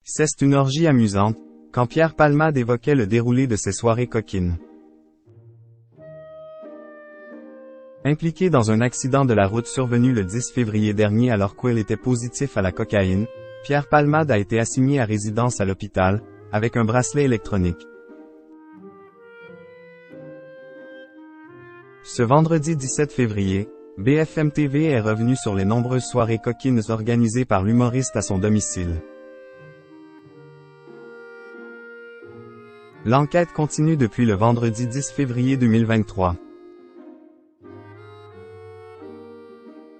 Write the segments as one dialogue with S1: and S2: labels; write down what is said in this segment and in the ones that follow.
S1: C'est une orgie amusante, quand Pierre Palmade évoquait le déroulé de ses soirées coquines. Impliqué dans un accident de la route survenu le 10 février dernier alors qu'il était positif à la cocaïne, Pierre Palmade a été assigné à résidence à l'hôpital, avec un bracelet électronique. Ce vendredi 17 février, BFM TV est revenu sur les nombreuses soirées coquines organisées par l'humoriste à son domicile. L'enquête continue depuis le vendredi 10 février 2023.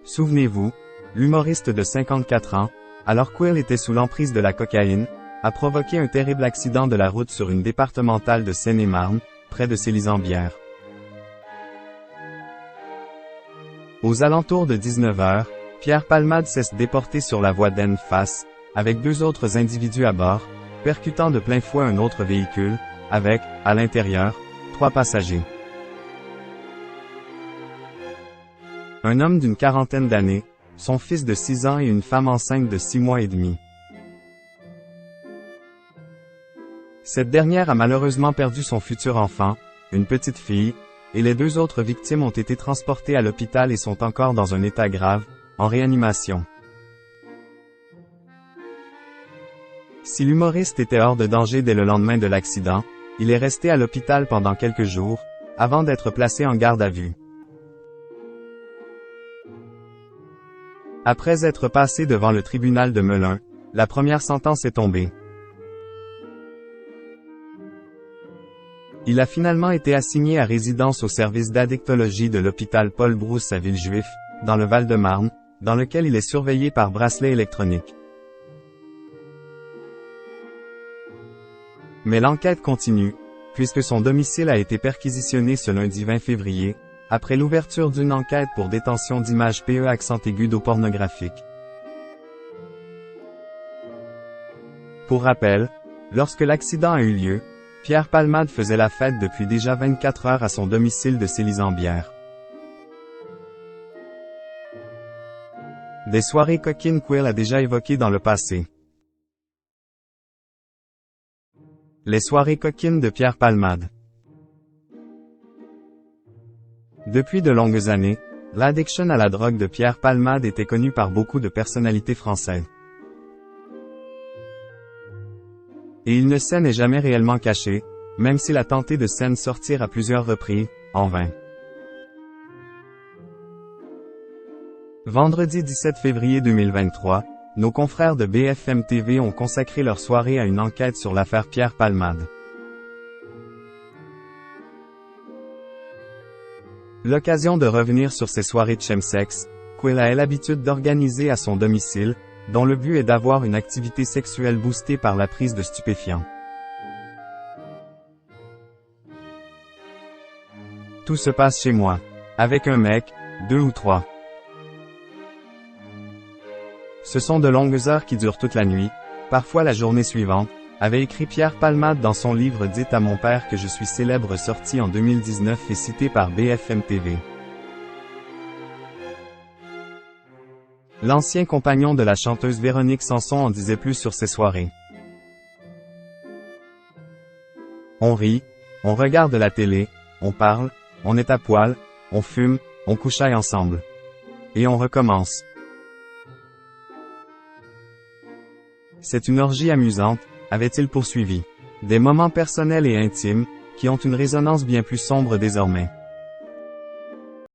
S1: Souvenez-vous, l'humoriste de 54 ans, alors qu'il était sous l'emprise de la cocaïne, a provoqué un terrible accident de la route sur une départementale de Seine-et-Marne, près de Célisambière. Aux alentours de 19h, Pierre Palmade s'est déporté sur la voie d'Enne-Face, avec deux autres individus à bord, percutant de plein fouet un autre véhicule, avec, à l'intérieur, 3 passagers. Un homme d'une quarantaine d'années, son fils de 6 ans et une femme enceinte de 6 mois et demi. Cette dernière a malheureusement perdu son futur enfant, une petite fille, et les deux autres victimes ont été transportées à l'hôpital et sont encore dans un état grave, en réanimation. Si l'humoriste était hors de danger dès le lendemain de l'accident, il est resté à l'hôpital pendant quelques jours, avant d'être placé en garde à vue. Après être passé devant le tribunal de Melun, la première sentence est tombée. Il a finalement été assigné à résidence au service d'addictologie de l'hôpital Paul Brousse à Villejuif, dans le Val-de-Marne, dans lequel il est surveillé par bracelet électronique. Mais l'enquête continue, puisque son domicile a été perquisitionné ce lundi 20 février, après l'ouverture d'une enquête pour détention d'images PE accent aigu pornographiques. Pour rappel, lorsque l'accident a eu lieu, Pierre Palmade faisait la fête depuis déjà 24 heures à son domicile de Célisambière. Des soirées coquines qu'il a déjà évoquées dans le passé. Les soirées coquines de Pierre Palmade. Depuis de longues années, l'addiction à la drogue de Pierre Palmade était connue par beaucoup de personnalités françaises. Et il ne s'en est jamais réellement caché, même s'il a tenté de s'en sortir à plusieurs reprises, en vain. Vendredi 17 février 2023, nos confrères de BFM TV ont consacré leur soirée à une enquête sur l'affaire Pierre Palmade. L'occasion de revenir sur ces soirées de chemsex, qu'il a l'habitude d'organiser à son domicile, dont le but est d'avoir une activité sexuelle boostée par la prise de stupéfiants. Tout se passe chez moi. Avec un mec, 2 ou 3. Ce sont de longues heures qui durent toute la nuit, parfois la journée suivante, avait écrit Pierre Palmade dans son livre « Dites à mon père que je suis célèbre » sorti en 2019 et cité par BFM TV. L'ancien compagnon de la chanteuse Véronique Sanson en disait plus sur ces soirées. On rit, on regarde la télé, on parle, on est à poil, on fume, on couchaille ensemble. Et on recommence. C'est une orgie amusante, avait-il poursuivi. Des moments personnels et intimes, qui ont une résonance bien plus sombre désormais.